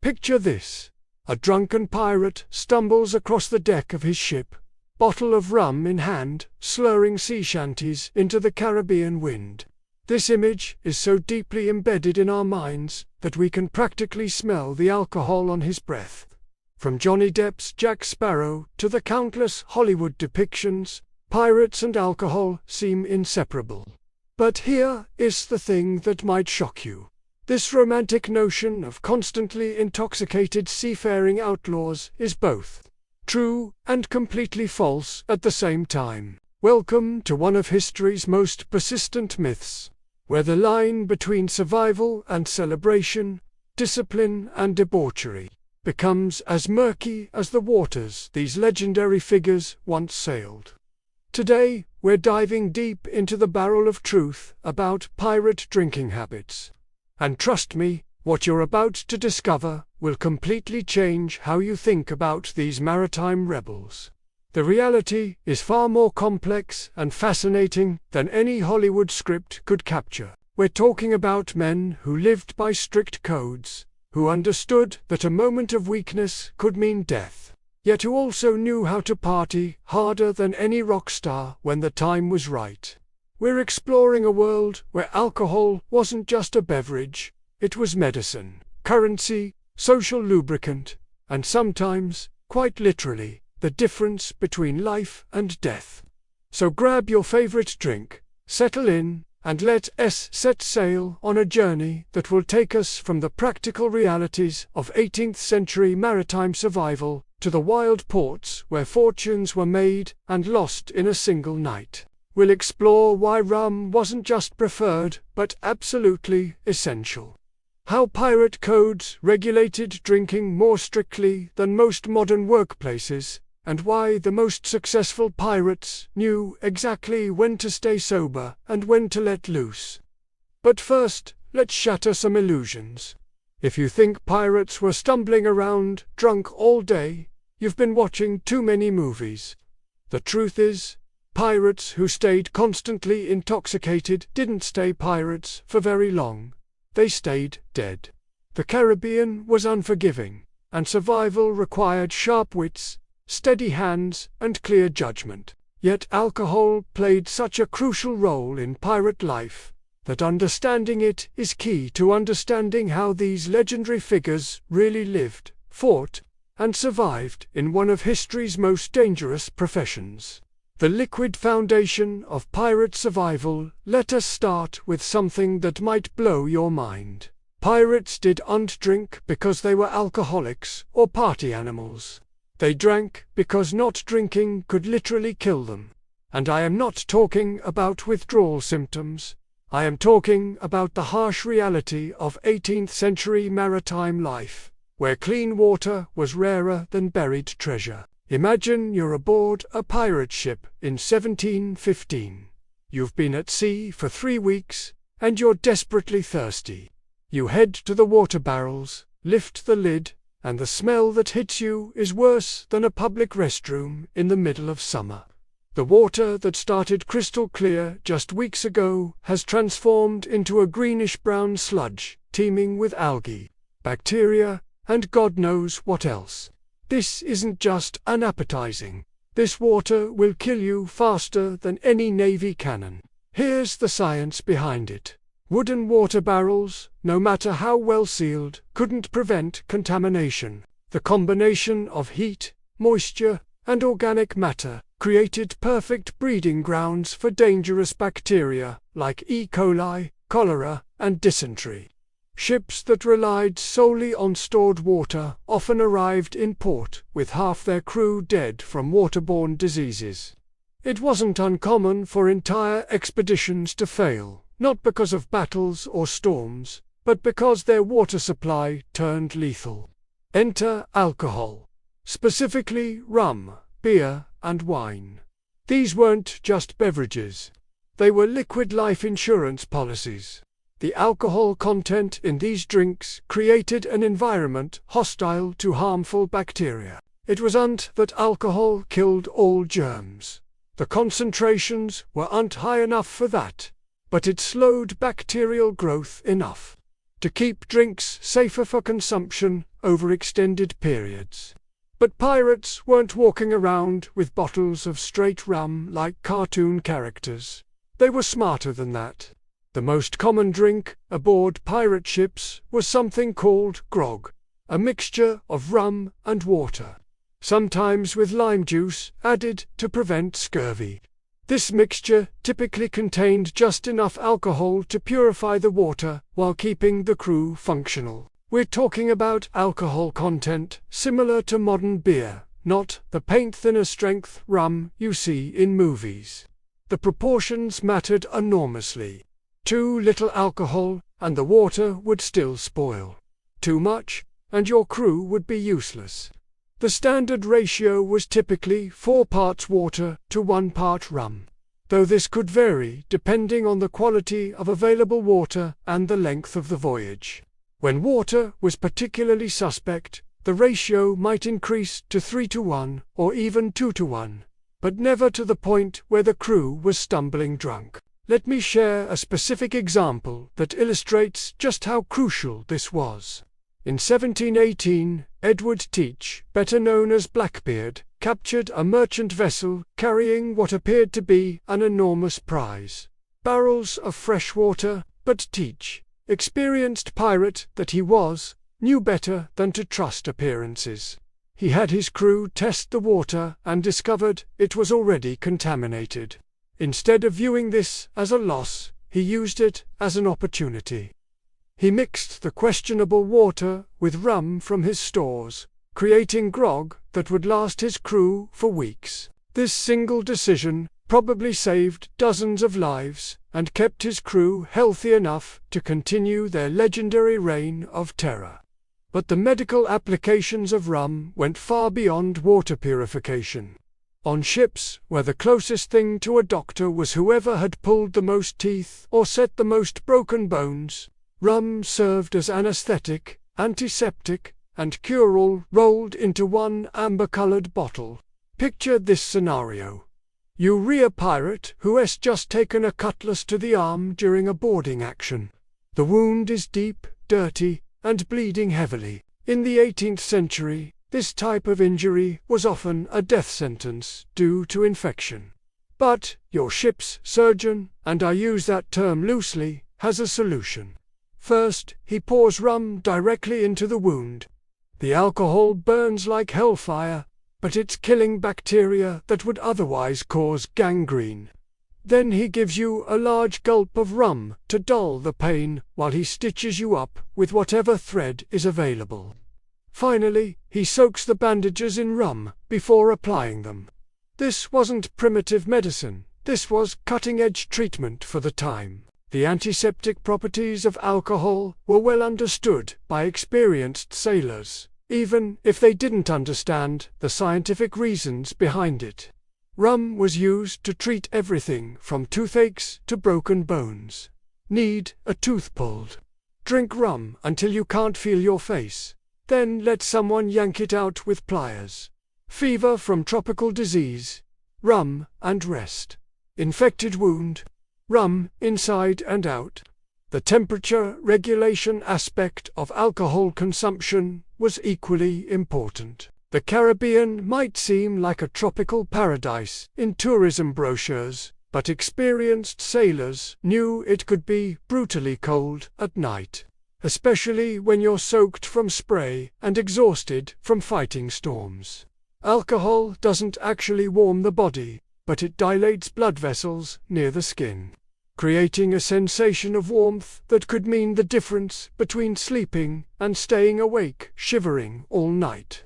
Picture this. A drunken pirate stumbles across the deck of his ship, bottle of rum in hand, slurring sea shanties into the Caribbean wind. This image is so deeply embedded in our minds that we can practically smell the alcohol on his breath. From Johnny Depp's Jack Sparrow to the countless Hollywood depictions, pirates and alcohol seem inseparable. But here is the thing that might shock you. This romantic notion of constantly intoxicated seafaring outlaws is both true and completely false at the same time. Welcome to one of history's most persistent myths, where the line between survival and celebration, discipline and debauchery, becomes as murky as the waters these legendary figures once sailed. Today, we're diving deep into the barrel of truth about pirate drinking habits. And trust me, what you're about to discover will completely change how you think about these maritime rebels. The reality is far more complex and fascinating than any Hollywood script could capture. We're talking about men who lived by strict codes, who understood that a moment of weakness could mean death, yet who also knew how to party harder than any rock star when the time was right. We're exploring a world where alcohol wasn't just a beverage, it was medicine, currency, social lubricant, and sometimes, quite literally, the difference between life and death. So grab your favorite drink, settle in, and let us set sail on a journey that will take us from the practical realities of 18th century maritime survival to the wild ports where fortunes were made and lost in a single night. We'll explore why rum wasn't just preferred, but absolutely essential. How pirate codes regulated drinking more strictly than most modern workplaces, and why the most successful pirates knew exactly when to stay sober and when to let loose. But first, let's shatter some illusions. If you think pirates were stumbling around, drunk all day, you've been watching too many movies. The truth is, pirates who stayed constantly intoxicated didn't stay pirates for very long. They stayed dead. The Caribbean was unforgiving, and survival required sharp wits, steady hands, and clear judgment. Yet alcohol played such a crucial role in pirate life that understanding it is key to understanding how these legendary figures really lived, fought, and survived in one of history's most dangerous professions. The liquid foundation of pirate survival. Let us start with something that might blow your mind. Pirates didn't drink because they were alcoholics or party animals. They drank because not drinking could literally kill them. And I am not talking about withdrawal symptoms. I am talking about the harsh reality of 18th century maritime life, where clean water was rarer than buried treasure. Imagine you're aboard a pirate ship in 1715. You've been at sea for 3 weeks, and you're desperately thirsty. You head to the water barrels, lift the lid, and the smell that hits you is worse than a public restroom in the middle of summer. The water that started crystal clear just weeks ago has transformed into a greenish-brown sludge, teeming with algae, bacteria, and God knows what else. This isn't just unappetizing. This water will kill you faster than any Navy cannon. Here's the science behind it. Wooden water barrels, no matter how well sealed, couldn't prevent contamination. The combination of heat, moisture, and organic matter created perfect breeding grounds for dangerous bacteria like E. coli, cholera, and dysentery. Ships that relied solely on stored water often arrived in port with half their crew dead from waterborne diseases. It wasn't uncommon for entire expeditions to fail, not because of battles or storms, but because their water supply turned lethal. Enter alcohol, specifically rum, beer, and wine. These weren't just beverages. They were liquid life insurance policies. The alcohol content in these drinks created an environment hostile to harmful bacteria. It wasn't that alcohol killed all germs. The concentrations weren't high enough for that, but it slowed bacterial growth enough. to keep drinks safer for consumption over extended periods. But pirates weren't walking around with bottles of straight rum like cartoon characters. They were smarter than that. The most common drink aboard pirate ships was something called grog, a mixture of rum and water, sometimes with lime juice added to prevent scurvy. This mixture typically contained just enough alcohol to purify the water while keeping the crew functional. We're talking about alcohol content similar to modern beer, not the paint-thinner strength rum you see in movies. The proportions mattered enormously. Too little alcohol, and the water would still spoil. Too much, and your crew would be useless. The standard ratio was typically 4 parts water to 1 part rum, though this could vary depending on the quality of available water and the length of the voyage. When water was particularly suspect, the ratio might increase to 3-to-1 or even 2-to-1, but never to the point where the crew was stumbling drunk. Let me share a specific example that illustrates just how crucial this was. In 1718, Edward Teach, better known as Blackbeard, captured a merchant vessel carrying what appeared to be an enormous prize, barrels of fresh water, but Teach, experienced pirate that he was, knew better than to trust appearances. He had his crew test the water and discovered it was already contaminated. Instead of viewing this as a loss, he used it as an opportunity. He mixed the questionable water with rum from his stores, creating grog that would last his crew for weeks. This single decision probably saved dozens of lives and kept his crew healthy enough to continue their legendary reign of terror. But the medical applications of rum went far beyond water purification. On ships, where the closest thing to a doctor was whoever had pulled the most teeth or set the most broken bones, rum served as anesthetic, antiseptic, and cure-all rolled into one amber-colored bottle. Picture this scenario. You pirate who has just taken a cutlass to the arm during a boarding action. The wound is deep, dirty, and bleeding heavily. In the 18th century, this type of injury was often a death sentence due to infection. But your ship's surgeon, and I use that term loosely, has a solution. First, he pours rum directly into the wound. The alcohol burns like hellfire, but it's killing bacteria that would otherwise cause gangrene. Then he gives you a large gulp of rum to dull the pain while he stitches you up with whatever thread is available. Finally, he soaks the bandages in rum before applying them. This wasn't primitive medicine, this was cutting-edge treatment for the time. The antiseptic properties of alcohol were well understood by experienced sailors, even if they didn't understand the scientific reasons behind it. Rum was used to treat everything from toothaches to broken bones. Need a tooth pulled? Drink rum until you can't feel your face. Then let someone yank it out with pliers. Fever from tropical disease. Rum and rest. Infected wound. Rum inside and out. The temperature regulation aspect of alcohol consumption was equally important. The Caribbean might seem like a tropical paradise in tourism brochures, but experienced sailors knew it could be brutally cold at night, especially when you're soaked from spray and exhausted from fighting storms. Alcohol doesn't actually warm the body, but it dilates blood vessels near the skin, creating a sensation of warmth that could mean the difference between sleeping and staying awake, shivering all night.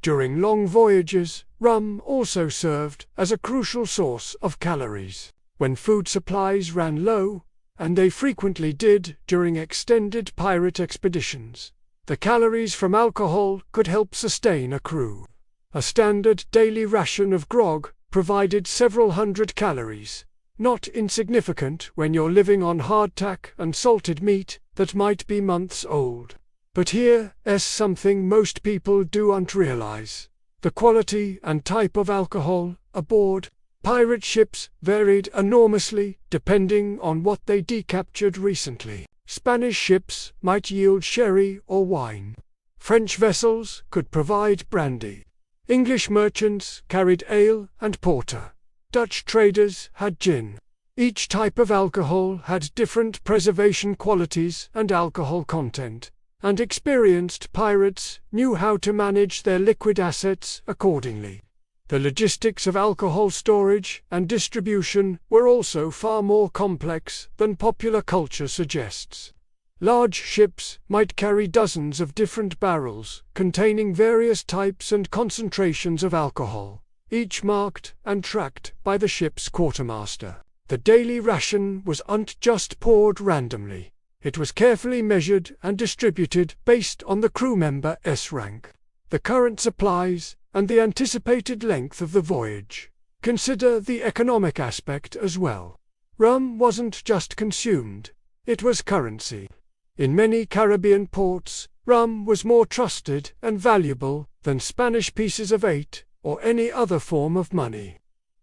During long voyages, rum also served as a crucial source of calories. When food supplies ran low, and they frequently did during extended pirate expeditions, the calories from alcohol could help sustain a crew. A standard daily ration of grog provided several hundred calories, not insignificant when you're living on hardtack and salted meat that might be months old. But here's something most people don't realize. The quality and type of alcohol aboard pirate ships varied enormously depending on what they decaptured recently. Spanish ships might yield sherry or wine. French vessels could provide brandy. English merchants carried ale and porter. Dutch traders had gin. Each type of alcohol had different preservation qualities and alcohol content, and experienced pirates knew how to manage their liquid assets accordingly. The logistics of alcohol storage and distribution were also far more complex than popular culture suggests. Large ships might carry dozens of different barrels containing various types and concentrations of alcohol, each marked and tracked by the ship's quartermaster. The daily ration wasn't just poured randomly. It was carefully measured and distributed based on the crew member's rank, the current supplies, and the anticipated length of the voyage. Consider the economic aspect as well. Rum wasn't just consumed, it was currency. In many Caribbean ports, rum was more trusted and valuable than Spanish pieces of eight or any other form of money.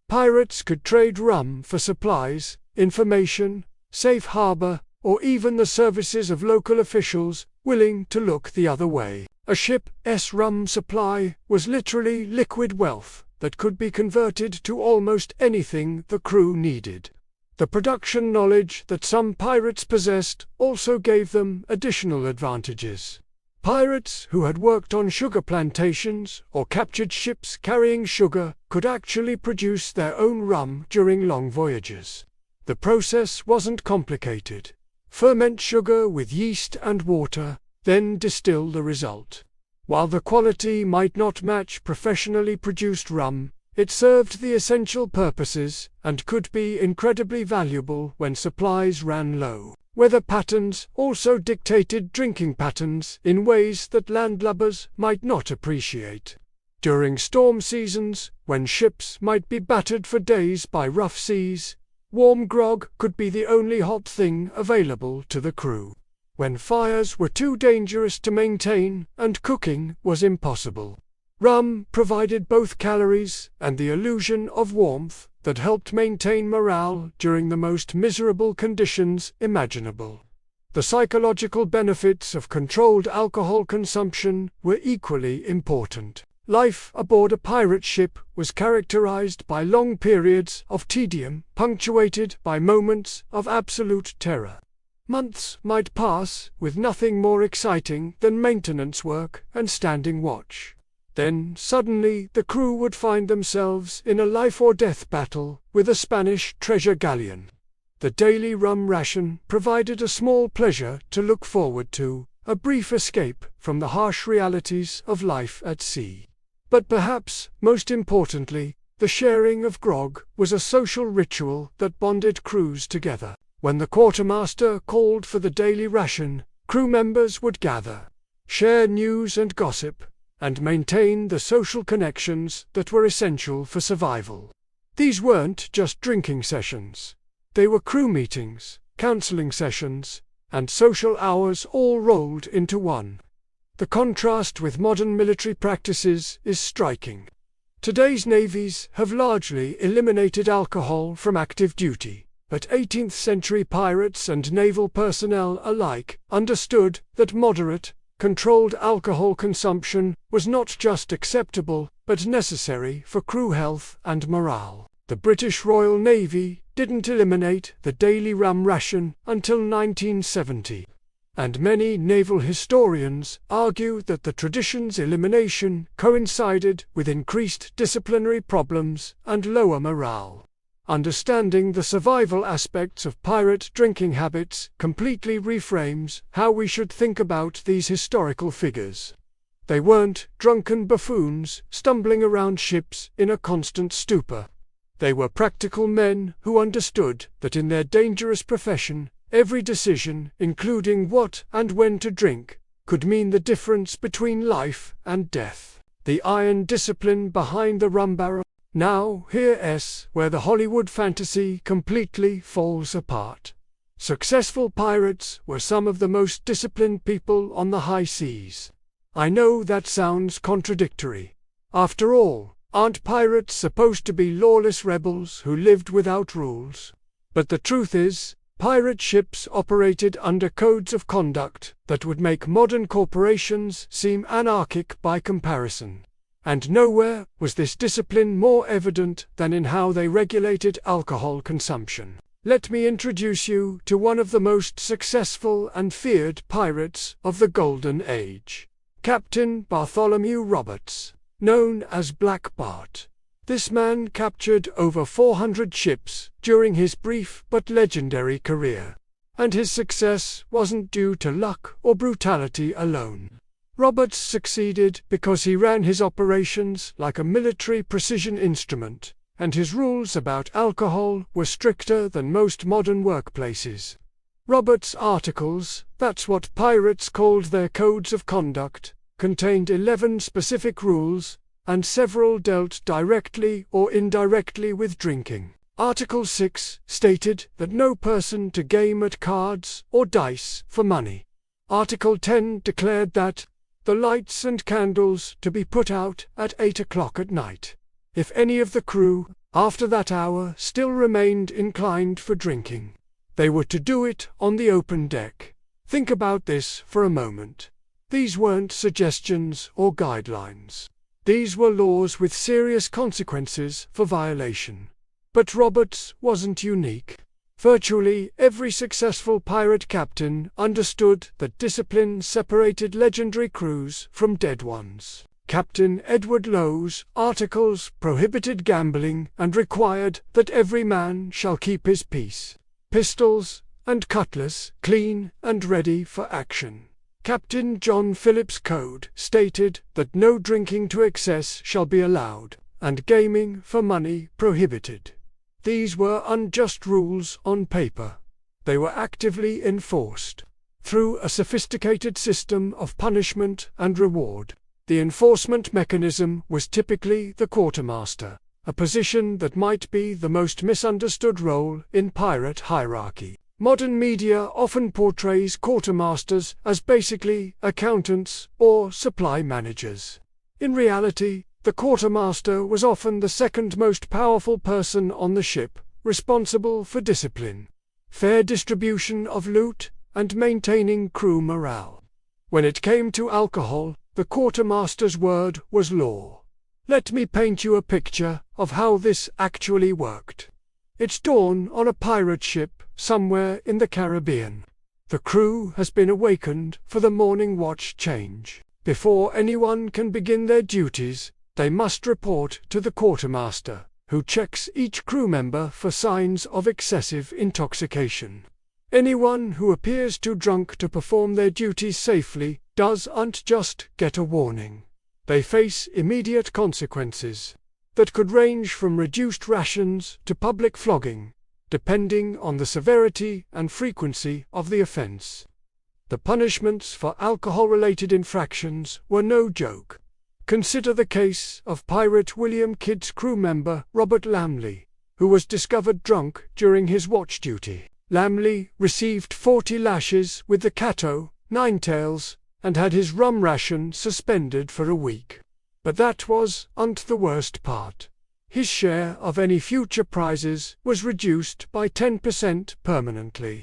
Pirates could trade rum for supplies, information, safe harbor, or even the services of local officials willing to look the other way. A ship's rum supply was literally liquid wealth that could be converted to almost anything the crew needed. The production knowledge that some pirates possessed also gave them additional advantages. Pirates who had worked on sugar plantations or captured ships carrying sugar could actually produce their own rum during long voyages. The process wasn't complicated. Ferment sugar with yeast and water, then distill the result. While the quality might not match professionally produced rum, it served the essential purposes and could be incredibly valuable when supplies ran low. Weather patterns also dictated drinking patterns in ways that landlubbers might not appreciate. During storm seasons, when ships might be battered for days by rough seas, warm grog could be the only hot thing available to the crew. When fires were too dangerous to maintain and cooking was impossible, rum provided both calories and the illusion of warmth that helped maintain morale during the most miserable conditions imaginable. The psychological benefits of controlled alcohol consumption were equally important. Life aboard a pirate ship was characterized by long periods of tedium, punctuated by moments of absolute terror. Months might pass with nothing more exciting than maintenance work and standing watch. Then, suddenly, the crew would find themselves in a life-or-death battle with a Spanish treasure galleon. The daily rum ration provided a small pleasure to look forward to, a brief escape from the harsh realities of life at sea. But perhaps, most importantly, the sharing of grog was a social ritual that bonded crews together. When the quartermaster called for the daily ration, crew members would gather, share news and gossip, and maintain the social connections that were essential for survival. These weren't just drinking sessions. They were crew meetings, counseling sessions, and social hours all rolled into one. The contrast with modern military practices is striking. Today's navies have largely eliminated alcohol from active duty, but 18th-century pirates and naval personnel alike understood that moderate, controlled alcohol consumption was not just acceptable, but necessary for crew health and morale. The British Royal Navy didn't eliminate the daily rum ration until 1970, and many naval historians argue that the tradition's elimination coincided with increased disciplinary problems and lower morale. Understanding the survival aspects of pirate drinking habits completely reframes how we should think about these historical figures. They weren't drunken buffoons stumbling around ships in a constant stupor. They were practical men who understood that in their dangerous profession, every decision, including what and when to drink, could mean the difference between life and death. The iron discipline behind the rum barrel. Now, here's where the Hollywood fantasy completely falls apart. Successful pirates were some of the most disciplined people on the high seas. I know that sounds contradictory. After all, aren't pirates supposed to be lawless rebels who lived without rules? But the truth is, Pirate ships operated under codes of conduct that would make modern corporations seem anarchic by comparison. And nowhere was this discipline more evident than in how they regulated alcohol consumption. Let me introduce you to one of the most successful and feared pirates of the Golden Age, Captain Bartholomew Roberts, known as Black Bart. This man captured over 400 ships during his brief but legendary career, and his success wasn't due to luck or brutality alone. Roberts succeeded because he ran his operations like a military precision instrument, and his rules about alcohol were stricter than most modern workplaces. Roberts' articles, that's what pirates called their codes of conduct, contained 11 specific rules, and several dealt directly or indirectly with drinking. Article 6 stated that no person to game at cards or dice for money. Article 10 declared that the lights and candles to be put out at 8 o'clock at night. If any of the crew, after that hour, still remained inclined for drinking, they were to do it on the open deck. Think about this for a moment. These weren't suggestions or guidelines. These were laws with serious consequences for violation. But Roberts wasn't unique. Virtually every successful pirate captain understood that discipline separated legendary crews from dead ones. Captain Edward Lowe's articles prohibited gambling and required that every man shall keep his piece, pistols, and cutlass clean and ready for action. Captain John Phillips' code stated that no drinking to excess shall be allowed, and gaming for money prohibited. These were unjust rules on paper. They were actively enforced through a sophisticated system of punishment and reward. The enforcement mechanism was typically the quartermaster, a position that might be the most misunderstood role in pirate hierarchy. Modern media often portrays quartermasters as basically accountants or supply managers. In reality, the quartermaster was often the second most powerful person on the ship, responsible for discipline, fair distribution of loot, and maintaining crew morale. When it came to alcohol, the quartermaster's word was law. Let me paint you a picture of how this actually worked. It's dawn on a pirate ship somewhere in the Caribbean. The crew has been awakened for the morning watch change. Before anyone can begin their duties, they must report to the quartermaster, who checks each crew member for signs of excessive intoxication. Anyone who appears too drunk to perform their duties safely doesn't just get a warning. They face immediate consequences that could range from reduced rations to public flogging, depending on the severity and frequency of the offense. The punishments for alcohol-related infractions were no joke. Consider the case of pirate William Kidd's crew member Robert Lamley, who was discovered drunk during his watch duty. Lamley received 40 lashes with the Cato, Ninetails, and had his rum ration suspended for a week. But that wasn't the worst part. His share of any future prizes was reduced by 10% permanently.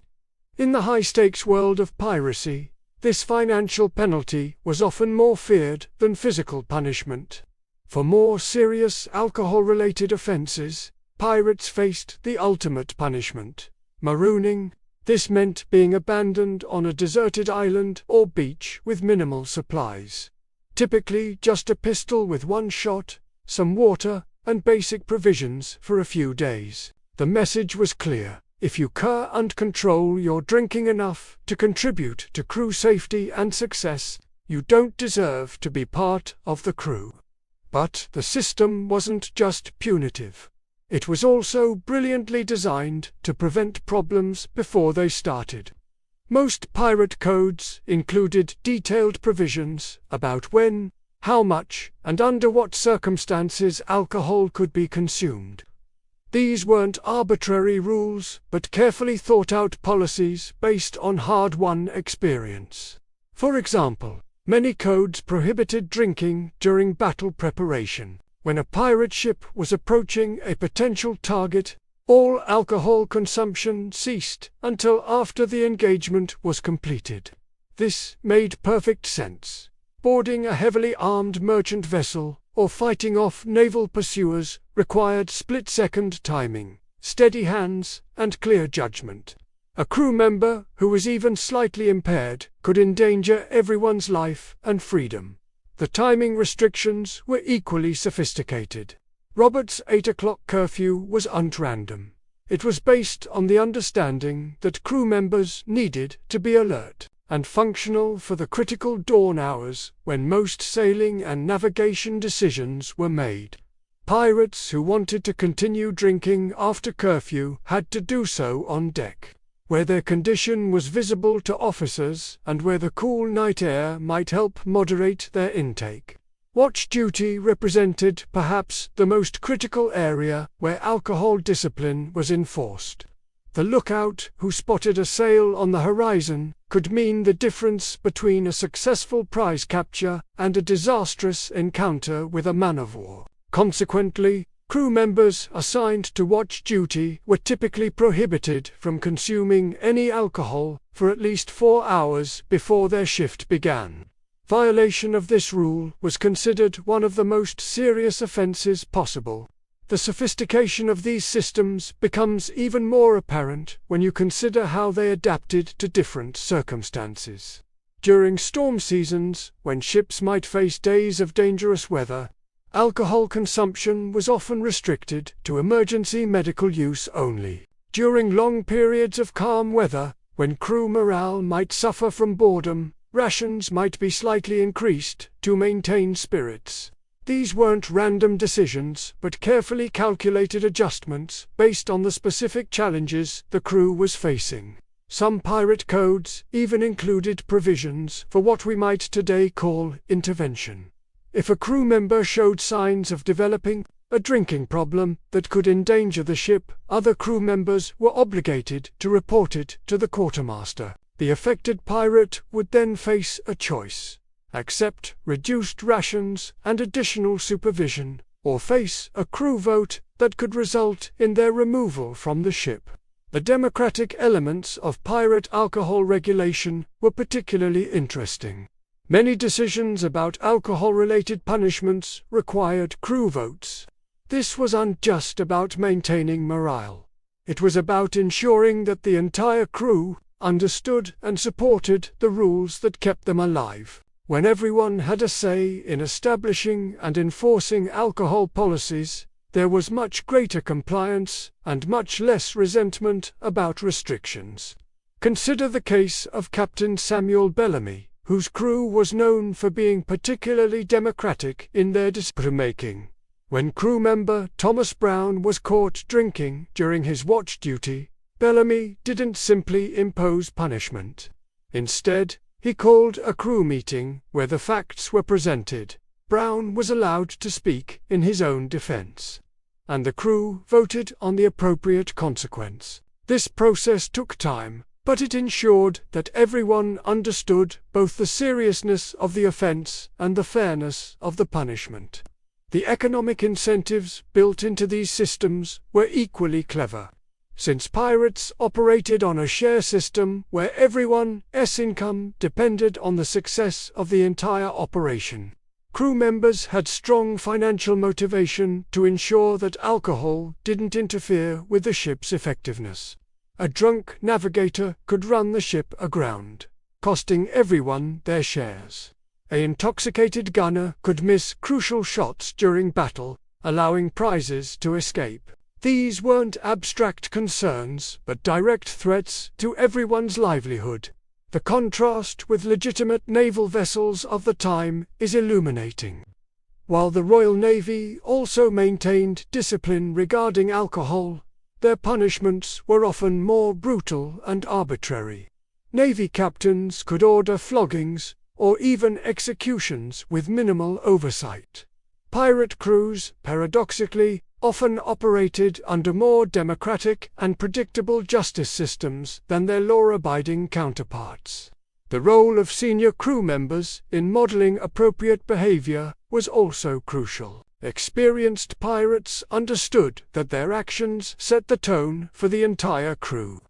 In the high-stakes world of piracy, this financial penalty was often more feared than physical punishment. For more serious alcohol-related offenses, pirates faced the ultimate punishment: marooning. This meant being abandoned on a deserted island or beach with minimal supplies. Typically just a pistol with one shot, some water, and basic provisions for a few days. The message was clear: if you can't control your drinking enough to contribute to crew safety and success, you don't deserve to be part of the crew. But the system wasn't just punitive. It was also brilliantly designed to prevent problems before they started. Most pirate codes included detailed provisions about when, how much, and under what circumstances alcohol could be consumed. These weren't arbitrary rules, but carefully thought-out policies based on hard-won experience. For example, many codes prohibited drinking during battle preparation. When a pirate ship was approaching a potential target, All alcohol consumption ceased until after the engagement was completed. This made perfect sense. Boarding a heavily armed merchant vessel or fighting off naval pursuers required split-second timing, steady hands, and clear judgment. A crew member who was even slightly impaired could endanger everyone's life and freedom. The timing restrictions were equally sophisticated. Robert's 8 o'clock curfew was unrandom. It was based on the understanding that crew members needed to be alert and functional for the critical dawn hours when most sailing and navigation decisions were made. Pirates who wanted to continue drinking after curfew had to do so on deck, where their condition was visible to officers and where the cool night air might help moderate their intake. Watch duty represented perhaps the most critical area where alcohol discipline was enforced. The lookout who spotted a sail on the horizon could mean the difference between a successful prize capture and a disastrous encounter with a man-of-war. Consequently, crew members assigned to watch duty were typically prohibited from consuming any alcohol for at least 4 hours before their shift began. Violation of this rule was considered one of the most serious offenses possible. The sophistication of these systems becomes even more apparent when you consider how they adapted to different circumstances. During storm seasons, when ships might face days of dangerous weather, alcohol consumption was often restricted to emergency medical use only. During long periods of calm weather, when crew morale might suffer from boredom, rations might be slightly increased to maintain spirits. These weren't random decisions, but carefully calculated adjustments based on the specific challenges the crew was facing. Some pirate codes even included provisions for what we might today call intervention. If a crew member showed signs of developing a drinking problem that could endanger the ship, other crew members were obligated to report it to the quartermaster. The affected pirate would then face a choice: accept reduced rations and additional supervision, or face a crew vote that could result in their removal from the ship. The democratic elements of pirate alcohol regulation were particularly interesting. Many decisions about alcohol-related punishments required crew votes. This wasn't just about maintaining morale. It was about ensuring that the entire crew understood and supported the rules that kept them alive. When everyone had a say in establishing and enforcing alcohol policies, there was much greater compliance and much less resentment about restrictions. Consider the case of Captain Samuel Bellamy, whose crew was known for being particularly democratic in their decision-making. When crew member Thomas Brown was caught drinking during his watch duty, Bellamy didn't simply impose punishment. Instead, he called a crew meeting where the facts were presented. Brown was allowed to speak in his own defense, and the crew voted on the appropriate consequence. This process took time, but it ensured that everyone understood both the seriousness of the offense and the fairness of the punishment. The economic incentives built into these systems were equally clever. Since pirates operated on a share system where everyone's income depended on the success of the entire operation, crew members had strong financial motivation to ensure that alcohol didn't interfere with the ship's effectiveness. A drunk navigator could run the ship aground, costing everyone their shares. An intoxicated gunner could miss crucial shots during battle, allowing prizes to escape. These weren't abstract concerns, but direct threats to everyone's livelihood. The contrast with legitimate naval vessels of the time is illuminating. While the Royal Navy also maintained discipline regarding alcohol, their punishments were often more brutal and arbitrary. Navy captains could order floggings or even executions with minimal oversight. Pirate crews, paradoxically, often operated under more democratic and predictable justice systems than their law-abiding counterparts. The role of senior crew members in modeling appropriate behavior was also crucial. Experienced pirates understood that their actions set the tone for the entire crew.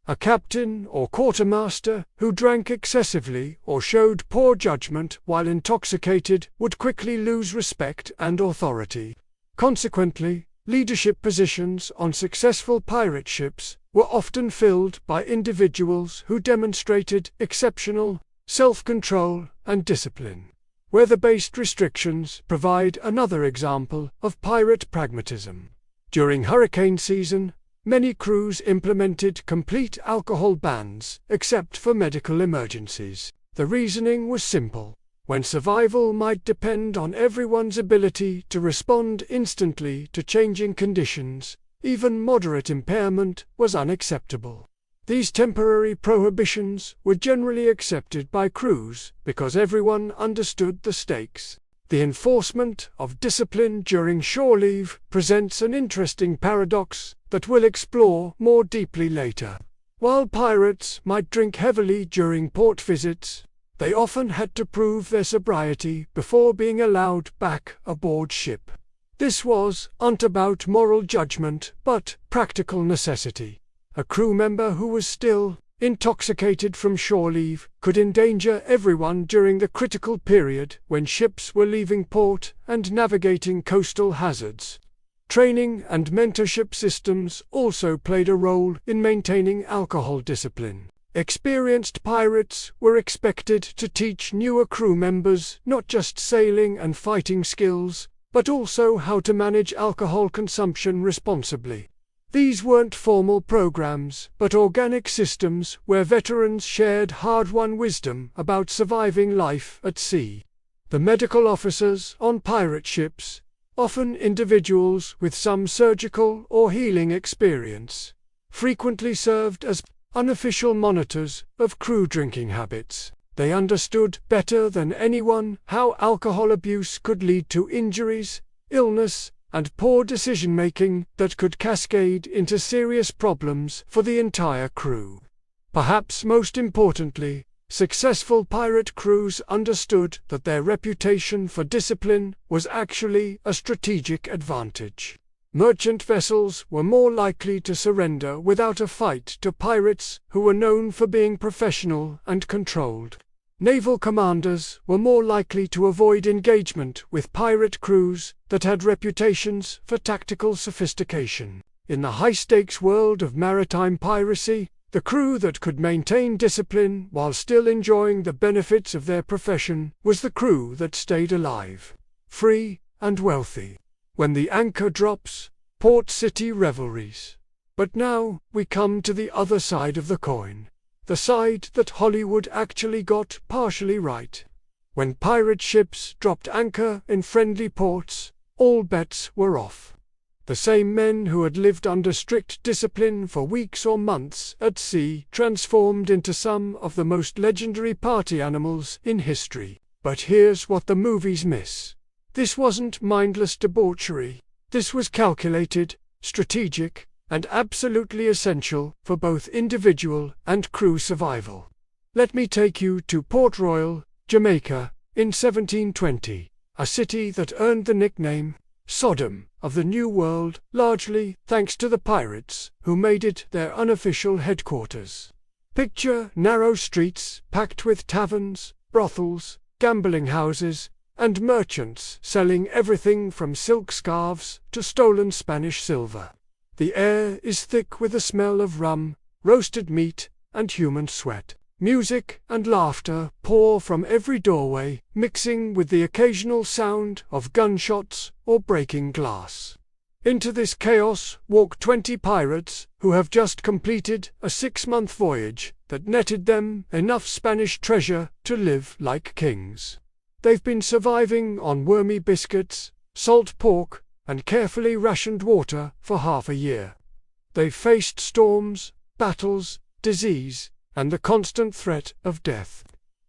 A captain or quartermaster who drank excessively or showed poor judgment while intoxicated would quickly lose respect and authority. Consequently, leadership positions on successful pirate ships were often filled by individuals who demonstrated exceptional self-control and discipline. Weather-based restrictions provide another example of pirate pragmatism. During hurricane season, many crews implemented complete alcohol bans, except for medical emergencies. The reasoning was simple. When survival might depend on everyone's ability to respond instantly to changing conditions, even moderate impairment was unacceptable. These temporary prohibitions were generally accepted by crews because everyone understood the stakes. The enforcement of discipline during shore leave presents an interesting paradox that we'll explore more deeply later. While pirates might drink heavily during port visits, they often had to prove their sobriety before being allowed back aboard ship. This wasn't about moral judgment, but practical necessity. A crew member who was still intoxicated from shore leave could endanger everyone during the critical period when ships were leaving port and navigating coastal hazards. Training and mentorship systems also played a role in maintaining alcohol discipline. Experienced pirates were expected to teach newer crew members not just sailing and fighting skills, but also how to manage alcohol consumption responsibly. These weren't formal programs, but organic systems where veterans shared hard-won wisdom about surviving life at sea. The medical officers on pirate ships, often individuals with some surgical or healing experience, frequently served as unofficial monitors of crew drinking habits. They understood better than anyone how alcohol abuse could lead to injuries, illness, and poor decision-making that could cascade into serious problems for the entire crew. Perhaps most importantly, successful pirate crews understood that their reputation for discipline was actually a strategic advantage. Merchant vessels were more likely to surrender without a fight to pirates who were known for being professional and controlled. Naval commanders were more likely to avoid engagement with pirate crews that had reputations for tactical sophistication. In the high-stakes world of maritime piracy, the crew that could maintain discipline while still enjoying the benefits of their profession was the crew that stayed alive, free, and wealthy. When the anchor drops, port city revelries. But now we come to the other side of the coin. The side that Hollywood actually got partially right. When pirate ships dropped anchor in friendly ports, all bets were off. The same men who had lived under strict discipline for weeks or months at sea transformed into some of the most legendary party animals in history. But here's what the movies miss. This wasn't mindless debauchery. This was calculated, strategic, and absolutely essential for both individual and crew survival. Let me take you to Port Royal, Jamaica, in 1720, a city that earned the nickname Sodom of the New World, largely thanks to the pirates who made it their unofficial headquarters. Picture narrow streets packed with taverns, brothels, gambling houses, and merchants selling everything from silk scarves to stolen Spanish silver. The air is thick with the smell of rum, roasted meat, and human sweat. Music and laughter pour from every doorway, mixing with the occasional sound of gunshots or breaking glass. Into this chaos walk 20 pirates who have just completed a 6-month voyage that netted them enough Spanish treasure to live like kings. They've been surviving on wormy biscuits, salt pork, and carefully rationed water for half a year. They've faced storms, battles, disease, and the constant threat of death.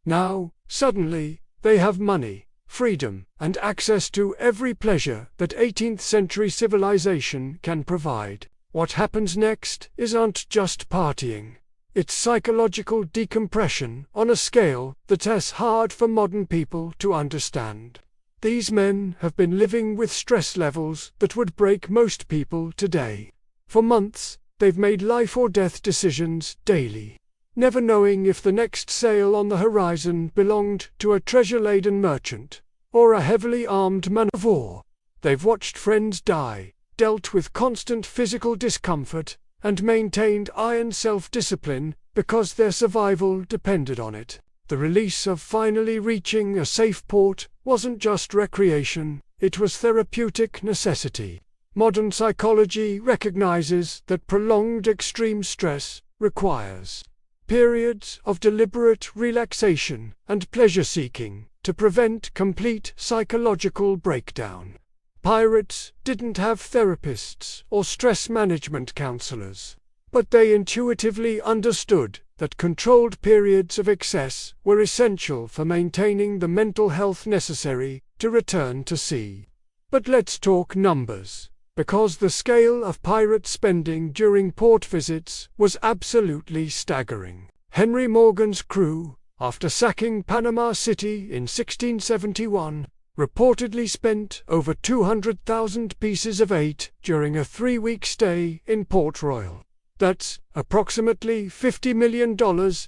Now, suddenly, they have money, freedom, and access to every pleasure that 18th-century civilization can provide. What happens next isn't just partying. It's psychological decompression on a scale that's hard for modern people to understand. These men have been living with stress levels that would break most people today. For months, they've made life-or-death decisions daily, never knowing if the next sail on the horizon belonged to a treasure-laden merchant or a heavily armed man of war. They've watched friends die, dealt with constant physical discomfort, and maintained iron self-discipline because their survival depended on it. The release of finally reaching a safe port wasn't just recreation, it was therapeutic necessity. Modern psychology recognizes that prolonged extreme stress requires periods of deliberate relaxation and pleasure-seeking to prevent complete psychological breakdown. Pirates didn't have therapists or stress management counselors, but they intuitively understood that controlled periods of excess were essential for maintaining the mental health necessary to return to sea. But let's talk numbers, because the scale of pirate spending during port visits was absolutely staggering. Henry Morgan's crew, after sacking Panama City in 1671, reportedly spent over 200,000 pieces of eight during a 3-week stay in Port Royal. That's approximately $50 million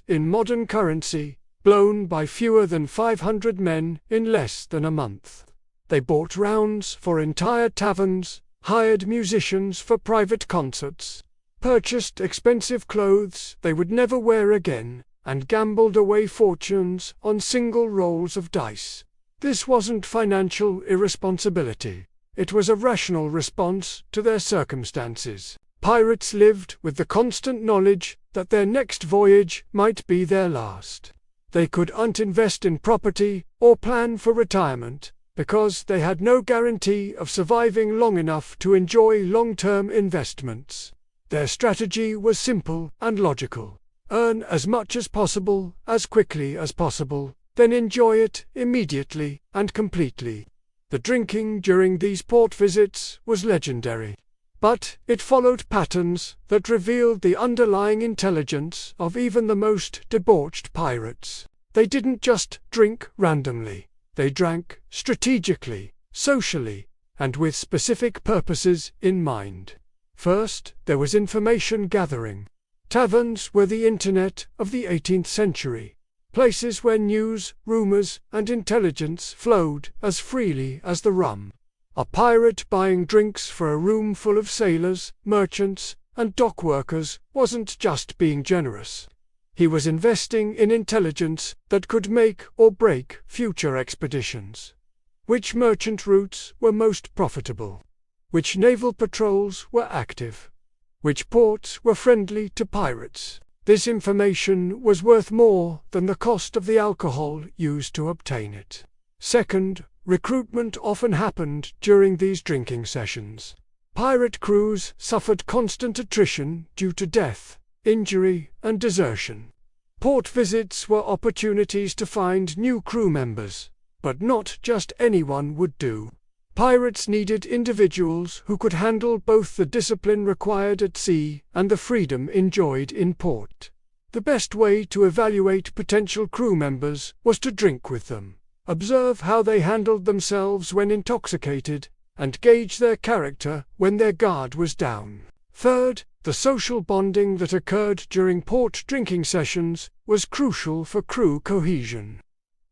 in modern currency, blown by fewer than 500 men in less than a month. They bought rounds for entire taverns, hired musicians for private concerts, purchased expensive clothes they would never wear again, and gambled away fortunes on single rolls of dice. This wasn't financial irresponsibility. It was a rational response to their circumstances. Pirates lived with the constant knowledge that their next voyage might be their last. They couldn't invest in property or plan for retirement, because they had no guarantee of surviving long enough to enjoy long-term investments. Their strategy was simple and logical. Earn as much as possible, as quickly as possible, then enjoy it immediately and completely. The drinking during these port visits was legendary. But it followed patterns that revealed the underlying intelligence of even the most debauched pirates. They didn't just drink randomly. They drank strategically, socially, and with specific purposes in mind. First, there was information gathering. Taverns were the internet of the 18th century, places where news, rumors, and intelligence flowed as freely as the rum. A pirate buying drinks for a room full of sailors, merchants, and dock workers wasn't just being generous. He was investing in intelligence that could make or break future expeditions. Which merchant routes were most profitable? Which naval patrols were active? Which ports were friendly to pirates? This information was worth more than the cost of the alcohol used to obtain it. Second, recruitment often happened during these drinking sessions. Pirate crews suffered constant attrition due to death, injury, and desertion. Port visits were opportunities to find new crew members, but not just anyone would do. Pirates needed individuals who could handle both the discipline required at sea and the freedom enjoyed in port. The best way to evaluate potential crew members was to drink with them, observe how they handled themselves when intoxicated, and gauge their character when their guard was down. Third, the social bonding that occurred during port drinking sessions was crucial for crew cohesion.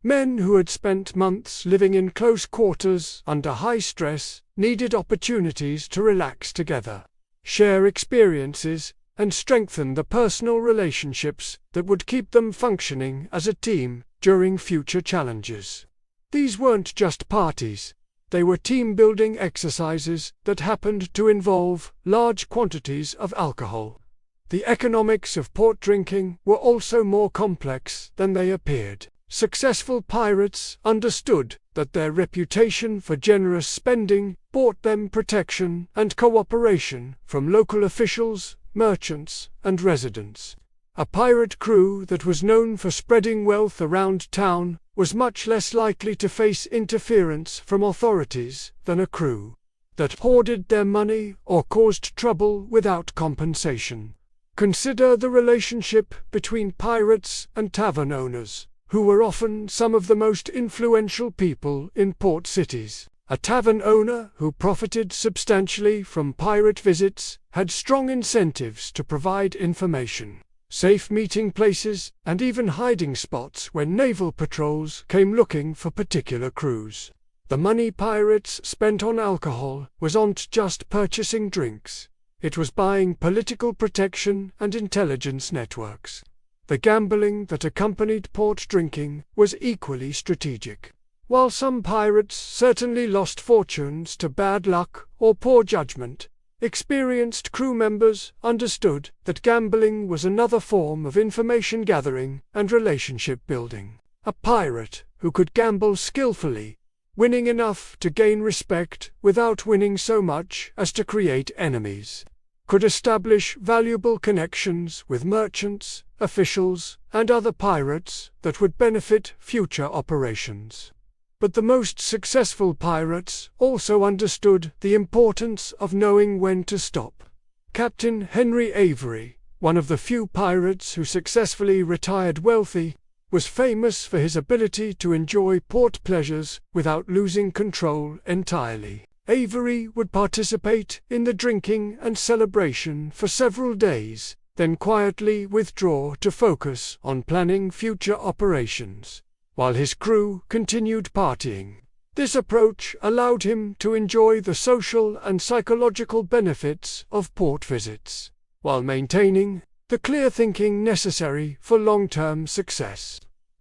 Men who had spent months living in close quarters under high stress needed opportunities to relax together, share experiences, and strengthen the personal relationships that would keep them functioning as a team during future challenges. These weren't just parties. They were team-building exercises that happened to involve large quantities of alcohol. The economics of port drinking were also more complex than they appeared. Successful pirates understood that their reputation for generous spending bought them protection and cooperation from local officials, merchants, and residents. A pirate crew that was known for spreading wealth around town was much less likely to face interference from authorities than a crew that hoarded their money or caused trouble without compensation. Consider the relationship between pirates and tavern owners. who were often some of the most influential people in port cities. A tavern owner who profited substantially from pirate visits had strong incentives to provide information, safe meeting places, and even hiding spots when naval patrols came looking for particular crews. The money pirates spent on alcohol wasn't just purchasing drinks. It was buying political protection and intelligence networks. The gambling that accompanied port drinking was equally strategic. While some pirates certainly lost fortunes to bad luck or poor judgment, experienced crew members understood that gambling was another form of information gathering and relationship building. A pirate who could gamble skillfully, winning enough to gain respect without winning so much as to create enemies, could establish valuable connections with merchants, officials, and other pirates that would benefit future operations. But the most successful pirates also understood the importance of knowing when to stop. Captain Henry Avery, one of the few pirates who successfully retired wealthy, was famous for his ability to enjoy port pleasures without losing control entirely. Avery would participate in the drinking and celebration for several days, then quietly withdraw to focus on planning future operations, while his crew continued partying. This approach allowed him to enjoy the social and psychological benefits of port visits, while maintaining the clear thinking necessary for long-term success.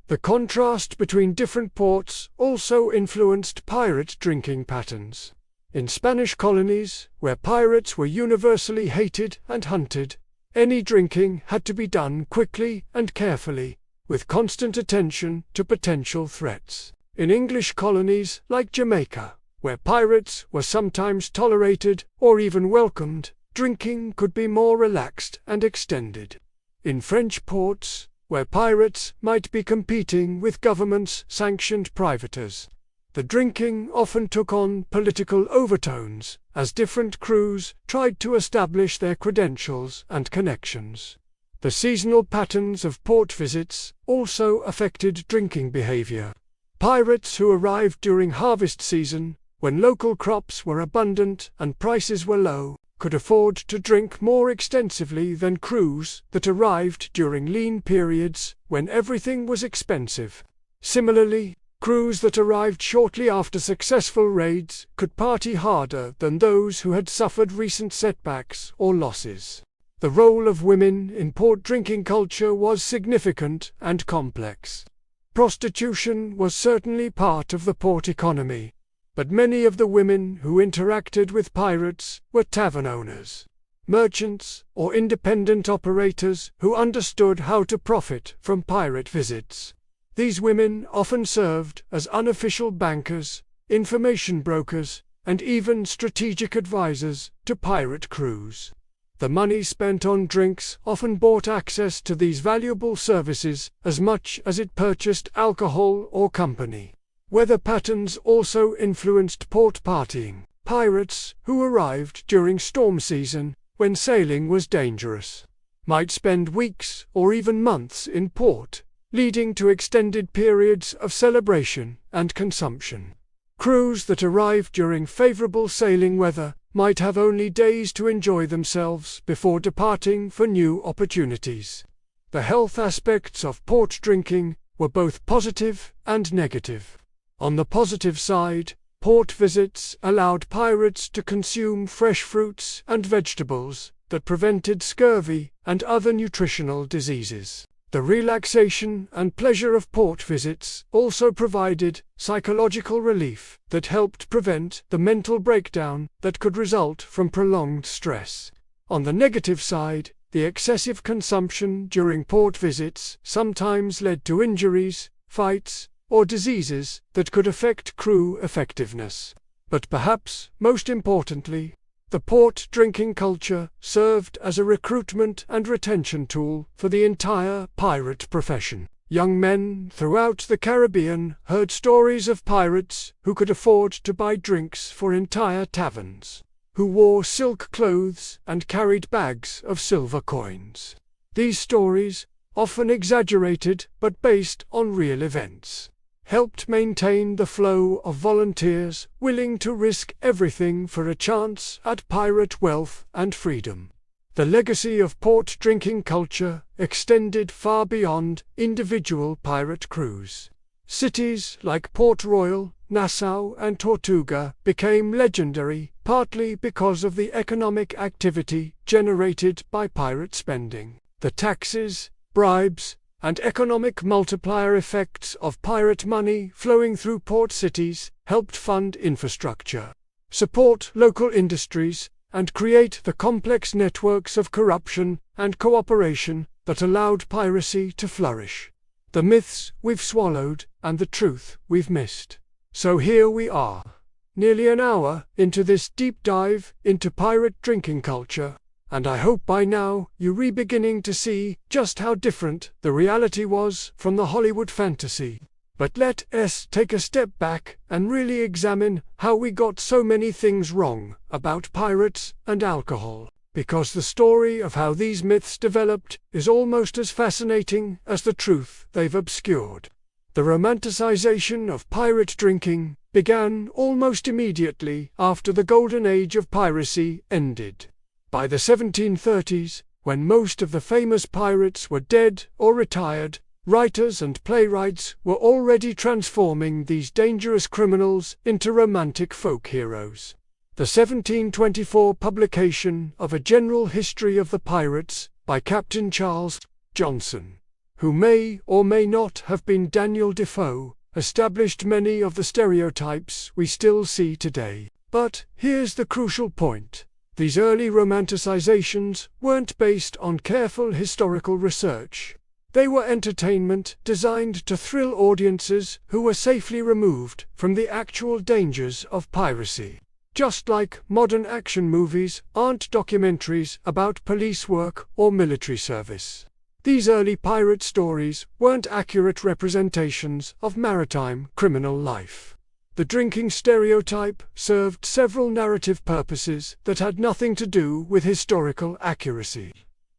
The contrast between different ports also influenced pirate drinking patterns. In Spanish colonies, where pirates were universally hated and hunted, any drinking had to be done quickly and carefully, with constant attention to potential threats. In English colonies like Jamaica, where pirates were sometimes tolerated or even welcomed, drinking could be more relaxed and extended. In French ports, where pirates might be competing with government-sanctioned privateers, the drinking often took on political overtones as different crews tried to establish their credentials and connections. The seasonal patterns of port visits also affected drinking behavior. Pirates who arrived during harvest season, when local crops were abundant and prices were low, could afford to drink more extensively than crews that arrived during lean periods when everything was expensive. Similarly, crews that arrived shortly after successful raids could party harder than those who had suffered recent setbacks or losses. The role of women in port drinking culture was significant and complex. Prostitution was certainly part of the port economy, but many of the women who interacted with pirates were tavern owners, merchants, or independent operators who understood how to profit from pirate visits. These women often served as unofficial bankers, information brokers, and even strategic advisors to pirate crews. The money spent on drinks often bought access to these valuable services as much as it purchased alcohol or company. Weather patterns also influenced port partying. Pirates who arrived during storm season, when sailing was dangerous, might spend weeks or even months in port, leading to extended periods of celebration and consumption. Crews that arrived during favorable sailing weather might have only days to enjoy themselves before departing for new opportunities. The health aspects of port drinking were both positive and negative. On the positive side, port visits allowed pirates to consume fresh fruits and vegetables that prevented scurvy and other nutritional diseases. The relaxation and pleasure of port visits also provided psychological relief that helped prevent the mental breakdown that could result from prolonged stress. On the negative side, the excessive consumption during port visits sometimes led to injuries, fights, or diseases that could affect crew effectiveness. But perhaps most importantly, the port drinking culture served as a recruitment and retention tool for the entire pirate profession. Young men throughout the Caribbean heard stories of pirates who could afford to buy drinks for entire taverns, who wore silk clothes and carried bags of silver coins. These stories, often exaggerated but based on real events, helped maintain the flow of volunteers willing to risk everything for a chance at pirate wealth and freedom. The legacy of port drinking culture extended far beyond individual pirate crews. Cities like Port Royal, Nassau, and Tortuga became legendary, partly because of the economic activity generated by pirate spending. The taxes, bribes, and economic multiplier effects of pirate money flowing through port cities helped fund infrastructure, support local industries, and create the complex networks of corruption and cooperation that allowed piracy to flourish. The myths we've swallowed and the truth we've missed. So here we are, nearly an hour into this deep dive into pirate drinking culture, and I hope by now you're beginning to see just how different the reality was from the Hollywood fantasy. But let us take a step back and really examine how we got so many things wrong about pirates and alcohol, because the story of how these myths developed is almost as fascinating as the truth they've obscured. The romanticization of pirate drinking began almost immediately after the golden age of piracy ended. By the 1730s, when most of the famous pirates were dead or retired, writers and playwrights were already transforming these dangerous criminals into romantic folk heroes. The 1724 publication of A General History of the Pirates by Captain Charles Johnson, who may or may not have been Daniel Defoe, established many of the stereotypes we still see today. But here's the crucial point. These early romanticizations weren't based on careful historical research. They were entertainment designed to thrill audiences who were safely removed from the actual dangers of piracy. Just like modern action movies aren't documentaries about police work or military service. These early pirate stories weren't accurate representations of maritime criminal life. The drinking stereotype served several narrative purposes that had nothing to do with historical accuracy.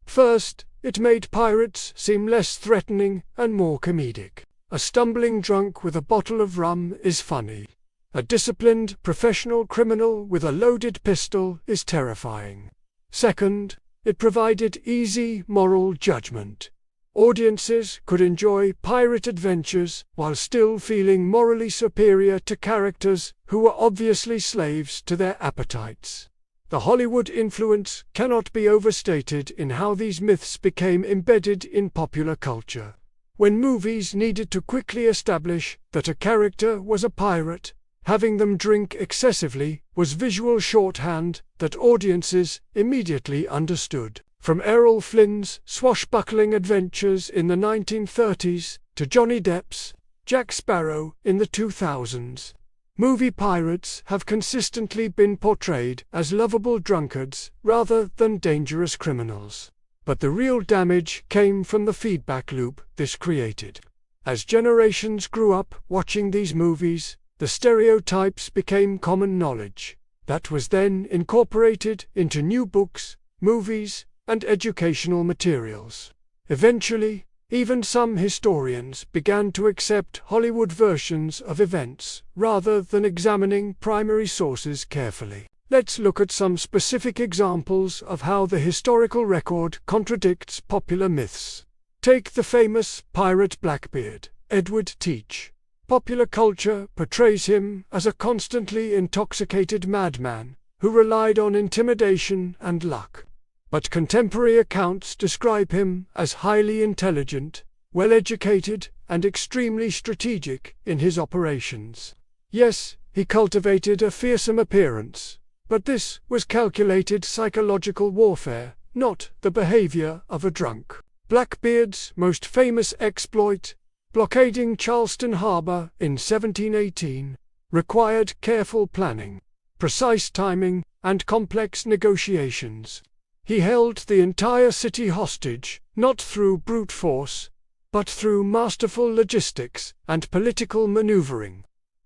First, it made pirates seem less threatening and more comedic. A stumbling drunk with a bottle of rum is funny. A disciplined professional criminal with a loaded pistol is terrifying. Second, it provided easy moral judgment. Audiences could enjoy pirate adventures while still feeling morally superior to characters who were obviously slaves to their appetites. The Hollywood influence cannot be overstated in how these myths became embedded in popular culture. When movies needed to quickly establish that a character was a pirate, having them drink excessively was visual shorthand that audiences immediately understood. From Errol Flynn's swashbuckling adventures in the 1930s to Johnny Depp's Jack Sparrow in the 2000s, movie pirates have consistently been portrayed as lovable drunkards rather than dangerous criminals. But the real damage came from the feedback loop this created. As generations grew up watching these movies, the stereotypes became common knowledge that was then incorporated into new books, movies, and educational materials. Eventually, even some historians began to accept Hollywood versions of events rather than examining primary sources carefully. Let's look at some specific examples of how the historical record contradicts popular myths. Take the famous pirate Blackbeard, Edward Teach. Popular culture portrays him as a constantly intoxicated madman who relied on intimidation and luck. But contemporary accounts describe him as highly intelligent, well-educated, and extremely strategic in his operations. Yes, he cultivated a fearsome appearance, but this was calculated psychological warfare, not the behavior of a drunk. Blackbeard's most famous exploit, blockading Charleston Harbor in 1718, required careful planning, precise timing, and complex negotiations. He held the entire city hostage, not through brute force, but through masterful logistics and political maneuvering.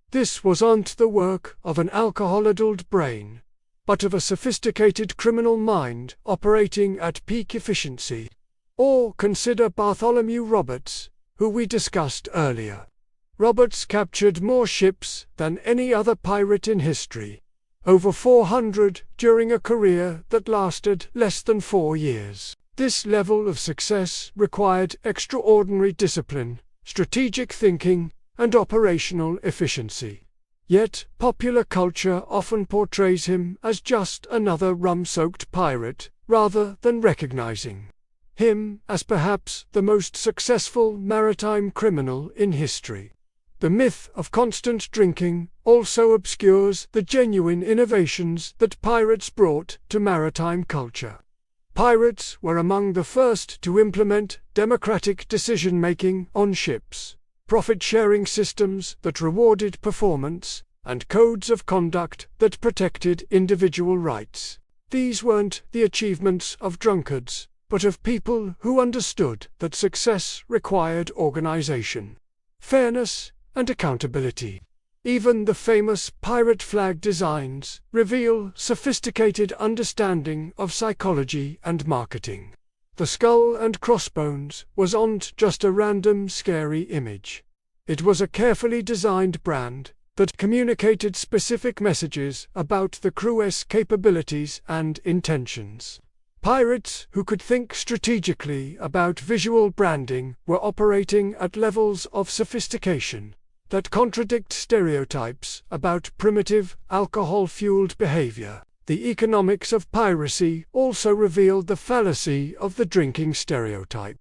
This wasn't the work of an alcohol-addled brain, but of a sophisticated criminal mind operating at peak efficiency. Or consider Bartholomew Roberts, who we discussed earlier. Roberts captured more ships than any other pirate in history, over 400 during a career that lasted less than 4 years. This level of success required extraordinary discipline, strategic thinking, and operational efficiency. Yet, popular culture often portrays him as just another rum-soaked pirate, rather than recognizing him as perhaps the most successful maritime criminal in history. The myth of constant drinking also obscures the genuine innovations that pirates brought to maritime culture. Pirates were among the first to implement democratic decision-making on ships, profit-sharing systems that rewarded performance, and codes of conduct that protected individual rights. These weren't the achievements of drunkards, but of people who understood that success required organization, fairness, and accountability. Even the famous pirate flag designs reveal sophisticated understanding of psychology and marketing. The skull and crossbones wasn't just a random scary image. It was a carefully designed brand that communicated specific messages about the crew's capabilities and intentions. Pirates who could think strategically about visual branding were operating at levels of sophistication that contradict stereotypes about primitive, alcohol-fueled behavior. The economics of piracy also revealed the fallacy of the drinking stereotype.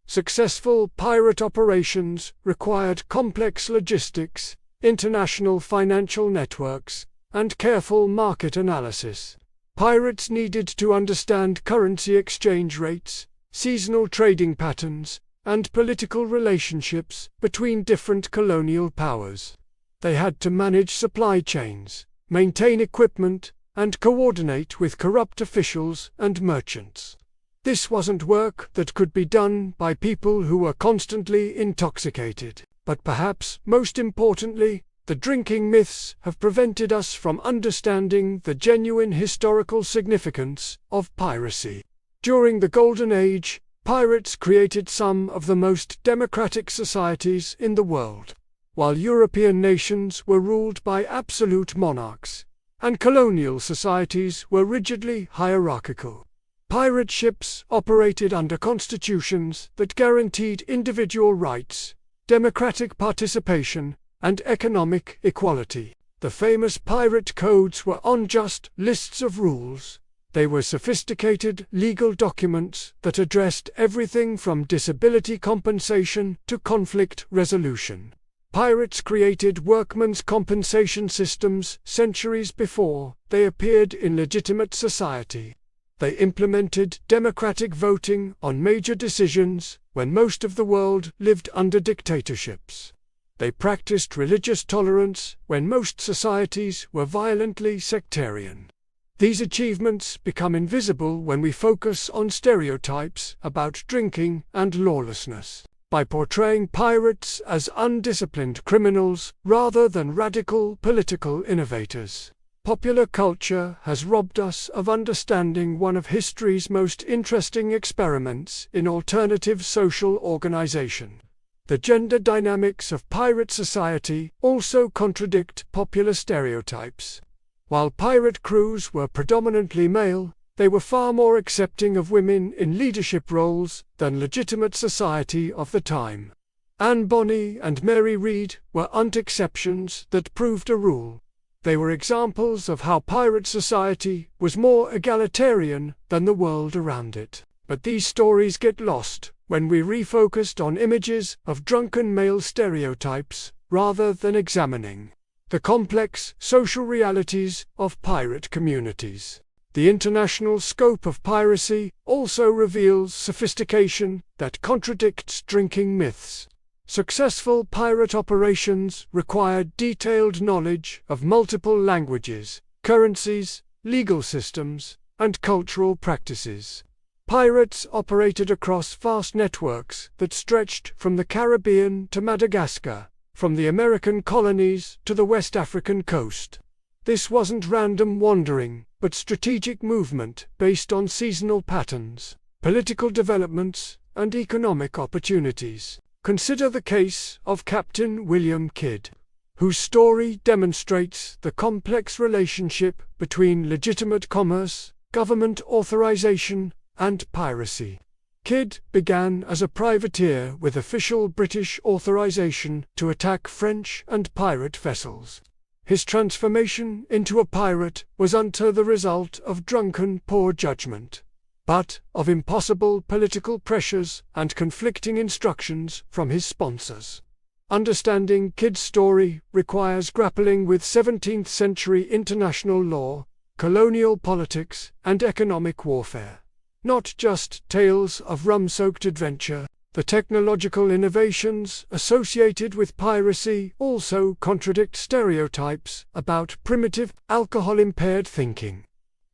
Successful pirate operations required complex logistics, international financial networks, and careful market analysis. Pirates needed to understand currency exchange rates, seasonal trading patterns, and political relationships between different colonial powers. They had to manage supply chains, maintain equipment, and coordinate with corrupt officials and merchants. This wasn't work that could be done by people who were constantly intoxicated, but perhaps most importantly, the drinking myths have prevented us from understanding the genuine historical significance of piracy. During the Golden Age, pirates created some of the most democratic societies in the world. While European nations were ruled by absolute monarchs, and colonial societies were rigidly hierarchical, pirate ships operated under constitutions that guaranteed individual rights, democratic participation, and economic equality. The famous pirate codes were not just lists of rules. They were sophisticated legal documents that addressed everything from disability compensation to conflict resolution. Pirates created workmen's compensation systems centuries before they appeared in legitimate society. They implemented democratic voting on major decisions when most of the world lived under dictatorships. They practiced religious tolerance when most societies were violently sectarian. These achievements become invisible when we focus on stereotypes about drinking and lawlessness. By portraying pirates as undisciplined criminals rather than radical political innovators, popular culture has robbed us of understanding one of history's most interesting experiments in alternative social organization. The gender dynamics of pirate society also contradict popular stereotypes. While pirate crews were predominantly male, they were far more accepting of women in leadership roles than legitimate society of the time. Anne Bonny and Mary Read weren't exceptions that proved a rule. They were examples of how pirate society was more egalitarian than the world around it. But these stories get lost when we refocused on images of drunken male stereotypes rather than examining the complex social realities of pirate communities. The international scope of piracy also reveals sophistication that contradicts drinking myths. Successful pirate operations required detailed knowledge of multiple languages, currencies, legal systems, and cultural practices. Pirates operated across vast networks that stretched from the Caribbean to Madagascar, from the American colonies to the West African coast. This wasn't random wandering, but strategic movement based on seasonal patterns, political developments, and economic opportunities. Consider the case of Captain William Kidd, whose story demonstrates the complex relationship between legitimate commerce, government authorization, and piracy. Kidd began as a privateer with official British authorization to attack French and pirate vessels. His transformation into a pirate was unto the result of drunken poor judgment, but of impossible political pressures and conflicting instructions from his sponsors. Understanding Kidd's story requires grappling with 17th-century international law, colonial politics, and economic warfare. Not just tales of rum-soaked adventure, the technological innovations associated with piracy also contradict stereotypes about primitive, alcohol-impaired thinking.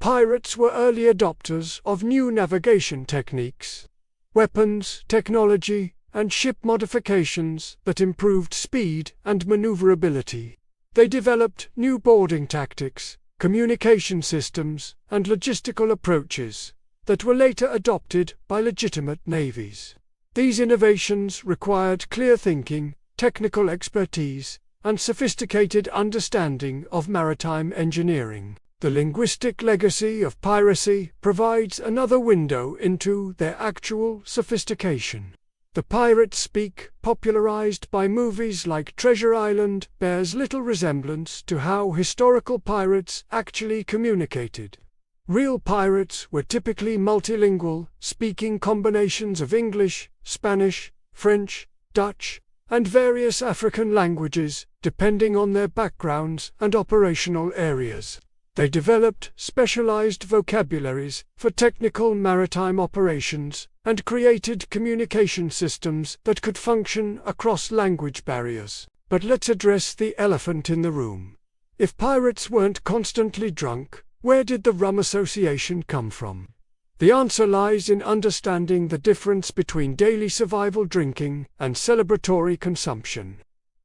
Pirates were early adopters of new navigation techniques, weapons, technology, and ship modifications that improved speed and maneuverability. They developed new boarding tactics, communication systems, and logistical approaches that were later adopted by legitimate navies. These innovations required clear thinking, technical expertise, and sophisticated understanding of maritime engineering. The linguistic legacy of piracy provides another window into their actual sophistication. The pirate speak, popularized by movies like Treasure Island, bears little resemblance to how historical pirates actually communicated. Real pirates were typically multilingual, speaking combinations of English, Spanish, French, Dutch, and various African languages, depending on their backgrounds and operational areas. They developed specialized vocabularies for technical maritime operations and created communication systems that could function across language barriers. But let's address the elephant in the room. If pirates weren't constantly drunk, where did the rum association come from? The answer lies in understanding the difference between daily survival drinking and celebratory consumption,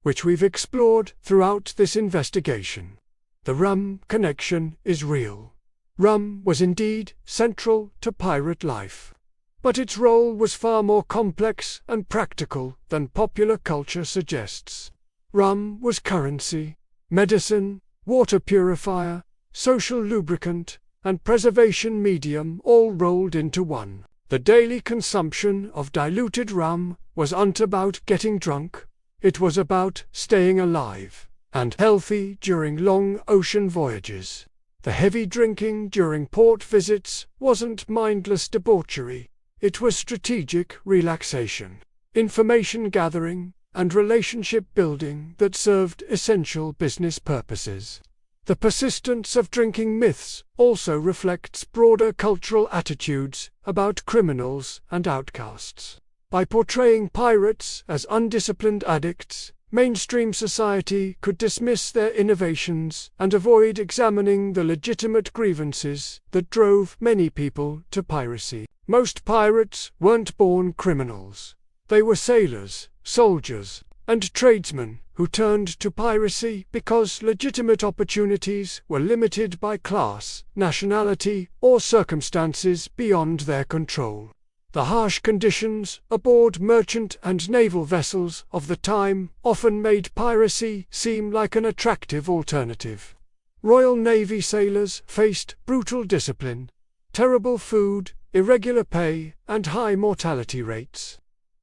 which we've explored throughout this investigation. The rum connection is real. Rum was indeed central to pirate life, but its role was far more complex and practical than popular culture suggests. Rum was currency, medicine, water purifier, social lubricant, and preservation medium all rolled into one. The daily consumption of diluted rum wasn't about getting drunk, it was about staying alive and healthy during long ocean voyages. The heavy drinking during port visits wasn't mindless debauchery, it was strategic relaxation, information gathering, and relationship building that served essential business purposes. The persistence of drinking myths also reflects broader cultural attitudes about criminals and outcasts. By portraying pirates as undisciplined addicts, mainstream society could dismiss their innovations and avoid examining the legitimate grievances that drove many people to piracy. Most pirates weren't born criminals. They were sailors, soldiers, and tradesmen who turned to piracy because legitimate opportunities were limited by class, nationality, or circumstances beyond their control. The harsh conditions aboard merchant and naval vessels of the time often made piracy seem like an attractive alternative. Royal Navy sailors faced brutal discipline, terrible food, irregular pay, and high mortality rates.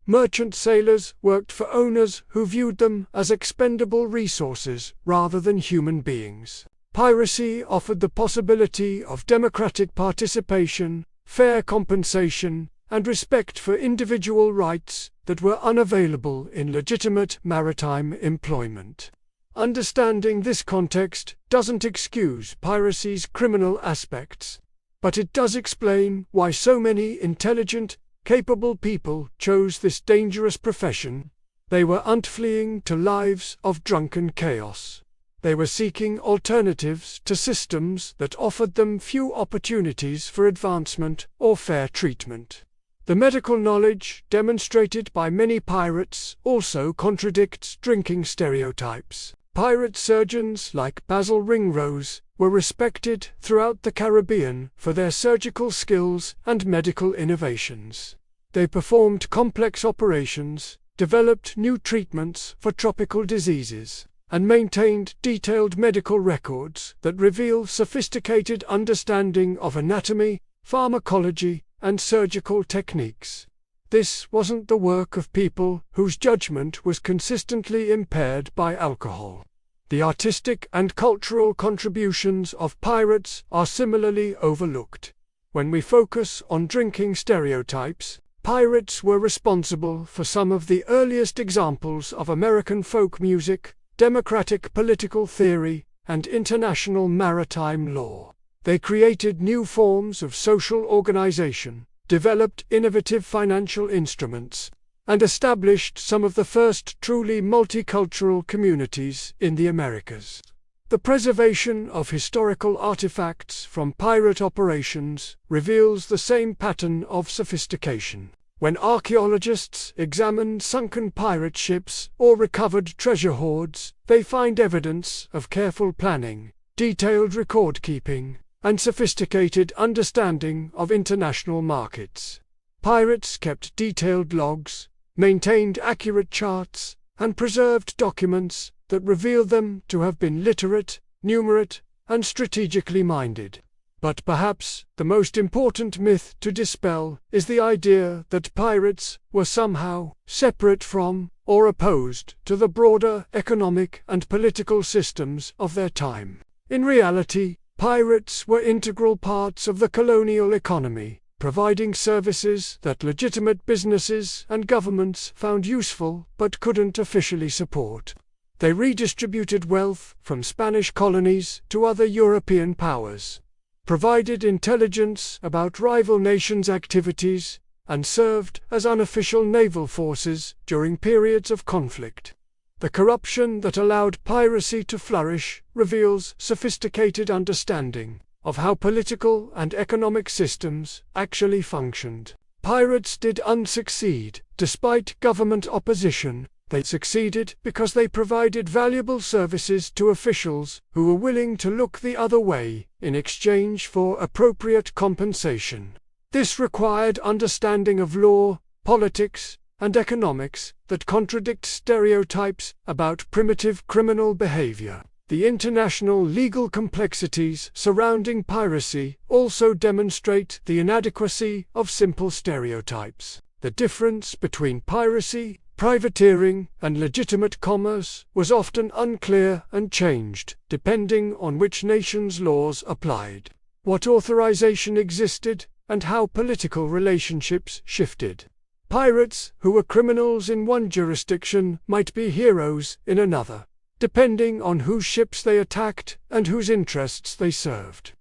Merchant sailors worked for owners who viewed them as expendable resources rather than human beings. Piracy offered the possibility of democratic participation, fair compensation, and respect for individual rights that were unavailable in legitimate maritime employment. Understanding this context doesn't excuse piracy's criminal aspects, but it does explain why so many intelligent, capable people chose this dangerous profession. They weren't fleeing to lives of drunken chaos. They were seeking alternatives to systems that offered them few opportunities for advancement or fair treatment. The medical knowledge demonstrated by many pirates also contradicts drinking stereotypes. Pirate surgeons like Basil Ringrose were respected throughout the Caribbean for their surgical skills and medical innovations. They performed complex operations, developed new treatments for tropical diseases, and maintained detailed medical records that reveal sophisticated understanding of anatomy, pharmacology, and surgical techniques. This wasn't the work of people whose judgment was consistently impaired by alcohol. The artistic and cultural contributions of pirates are similarly overlooked. When we focus on drinking stereotypes, pirates were responsible for some of the earliest examples of American folk music, democratic political theory, and international maritime law. They created new forms of social organization, developed innovative financial instruments, and established some of the first truly multicultural communities in the Americas. The preservation of historical artifacts from pirate operations reveals the same pattern of sophistication. When archaeologists examine sunken pirate ships or recovered treasure hoards, they find evidence of careful planning, detailed record-keeping, and sophisticated understanding of international markets. Pirates kept detailed logs, maintained accurate charts, and preserved documents that reveal them to have been literate, numerate, and strategically minded. But perhaps the most important myth to dispel is the idea that pirates were somehow separate from or opposed to the broader economic and political systems of their time. In reality, pirates were integral parts of the colonial economy, providing services that legitimate businesses and governments found useful but couldn't officially support. They redistributed wealth from Spanish colonies to other European powers, provided intelligence about rival nations' activities, and served as unofficial naval forces during periods of conflict. The corruption that allowed piracy to flourish reveals sophisticated understanding of how political and economic systems actually functioned. Pirates didn't succeed despite government opposition. They succeeded because they provided valuable services to officials who were willing to look the other way in exchange for appropriate compensation. This required understanding of law, politics, and economics that contradict stereotypes about primitive criminal behavior. The international legal complexities surrounding piracy also demonstrate the inadequacy of simple stereotypes. The difference between piracy, privateering, and legitimate commerce was often unclear and changed, depending on which nation's laws applied, what authorization existed, and how political relationships shifted. Pirates who were criminals in one jurisdiction might be heroes in another, depending on whose ships they attacked and whose interests they served.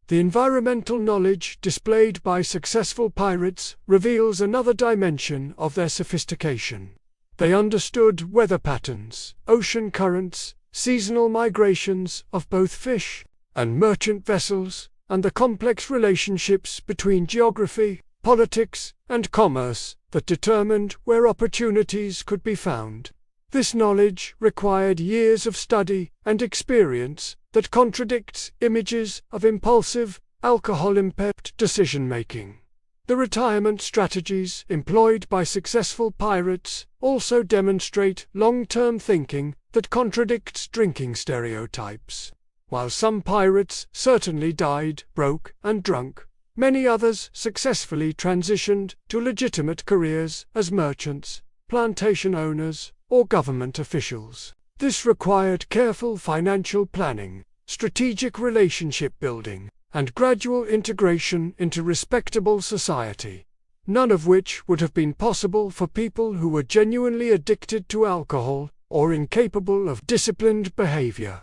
The environmental knowledge displayed by successful pirates reveals another dimension of their sophistication. They understood weather patterns, ocean currents, seasonal migrations of both fish and merchant vessels, and the complex relationships between geography, politics, and commerce that determined where opportunities could be found. This knowledge required years of study and experience that contradicts images of impulsive, alcohol-impaired decision-making. The retirement strategies employed by successful pirates also demonstrate long-term thinking that contradicts drinking stereotypes. While some pirates certainly died broke and drunk, many others successfully transitioned to legitimate careers as merchants, plantation owners, or government officials. This required careful financial planning, strategic relationship building, and gradual integration into respectable society, none of which would have been possible for people who were genuinely addicted to alcohol or incapable of disciplined behavior.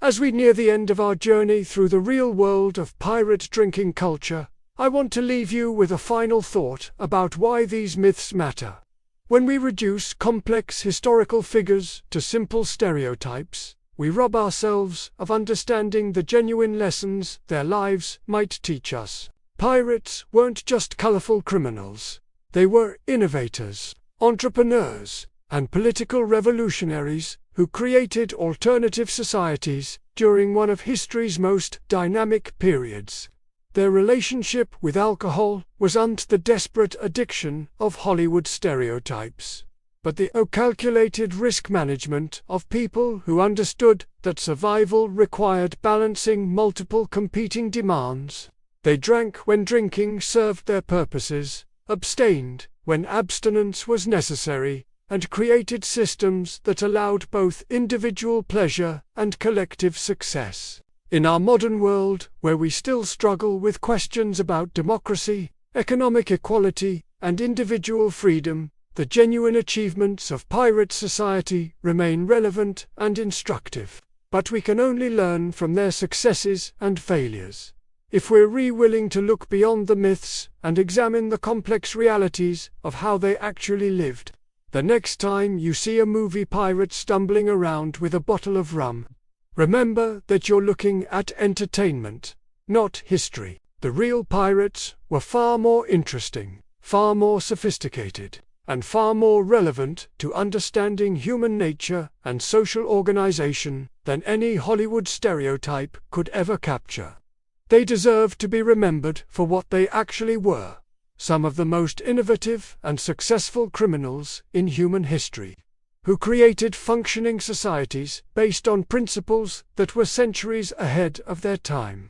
As we near the end of our journey through the real world of pirate drinking culture, I want to leave you with a final thought about why these myths matter. When we reduce complex historical figures to simple stereotypes, we rob ourselves of understanding the genuine lessons their lives might teach us. Pirates weren't just colorful criminals. They were innovators, entrepreneurs, and political revolutionaries who created alternative societies during one of history's most dynamic periods. Their relationship with alcohol wasn't the desperate addiction of Hollywood stereotypes, but the calculated risk management of people who understood that survival required balancing multiple competing demands. They drank when drinking served their purposes, abstained when abstinence was necessary, and created systems that allowed both individual pleasure and collective success. In our modern world, where we still struggle with questions about democracy, economic equality, and individual freedom, the genuine achievements of pirate society remain relevant and instructive. But we can only learn from their successes and failures. If we're willing to look beyond the myths and examine the complex realities of how they actually lived. The next time you see a movie pirate stumbling around with a bottle of rum, remember that you're looking at entertainment, not history. The real pirates were far more interesting, far more sophisticated, and far more relevant to understanding human nature and social organization than any Hollywood stereotype could ever capture. They deserve to be remembered for what they actually were, some of the most innovative and successful criminals in human history, who created functioning societies based on principles that were centuries ahead of their time.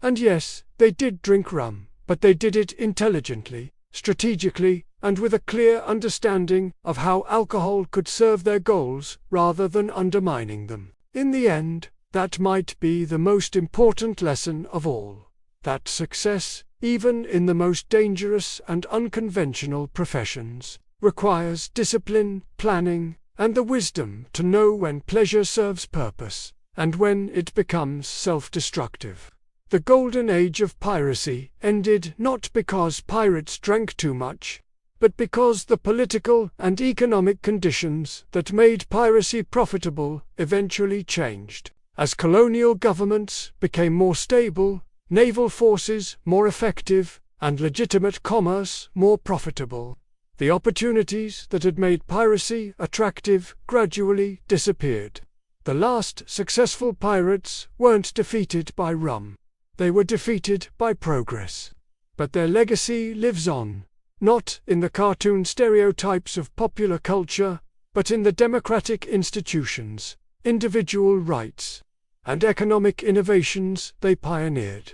And yes, they did drink rum, but they did it intelligently, strategically, and with a clear understanding of how alcohol could serve their goals rather than undermining them. In the end, that might be the most important lesson of all, that success, even in the most dangerous and unconventional professions, requires discipline, planning, and the wisdom to know when pleasure serves purpose, and when it becomes self-destructive. The golden age of piracy ended not because pirates drank too much, but because the political and economic conditions that made piracy profitable eventually changed. As colonial governments became more stable, naval forces more effective, and legitimate commerce more profitable, the opportunities that had made piracy attractive gradually disappeared. The last successful pirates weren't defeated by rum. They were defeated by progress. But their legacy lives on, not in the cartoon stereotypes of popular culture, but in the democratic institutions, individual rights, and economic innovations they pioneered.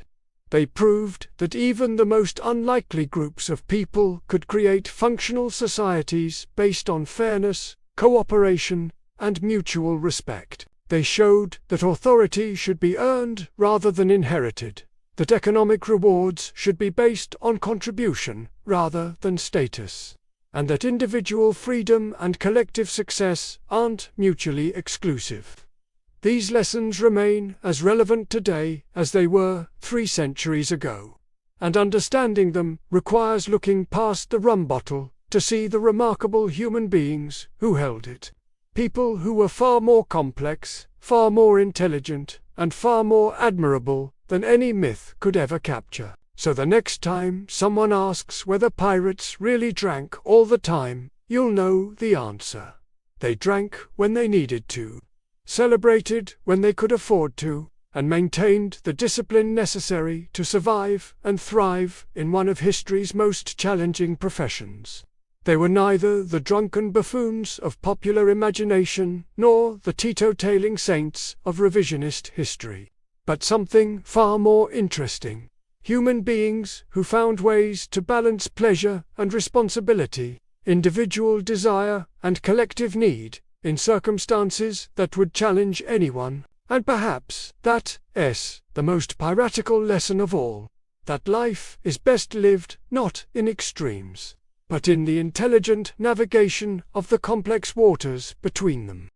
They proved that even the most unlikely groups of people could create functional societies based on fairness, cooperation, and mutual respect. They showed that authority should be earned rather than inherited, that economic rewards should be based on contribution rather than status, and that individual freedom and collective success aren't mutually exclusive. These lessons remain as relevant today as they were 3 centuries ago, and understanding them requires looking past the rum bottle to see the remarkable human beings who held it. People who were far more complex, far more intelligent, and far more admirable than any myth could ever capture. So the next time someone asks whether pirates really drank all the time, you'll know the answer. They drank when they needed to, celebrated when they could afford to, and maintained the discipline necessary to survive and thrive in one of history's most challenging professions. They were neither the drunken buffoons of popular imagination nor the teetotaling saints of revisionist history, but something far more interesting. Human beings who found ways to balance pleasure and responsibility, individual desire and collective need, in circumstances that would challenge anyone, and perhaps that's the most piratical lesson of all, that life is best lived not in extremes, but in the intelligent navigation of the complex waters between them.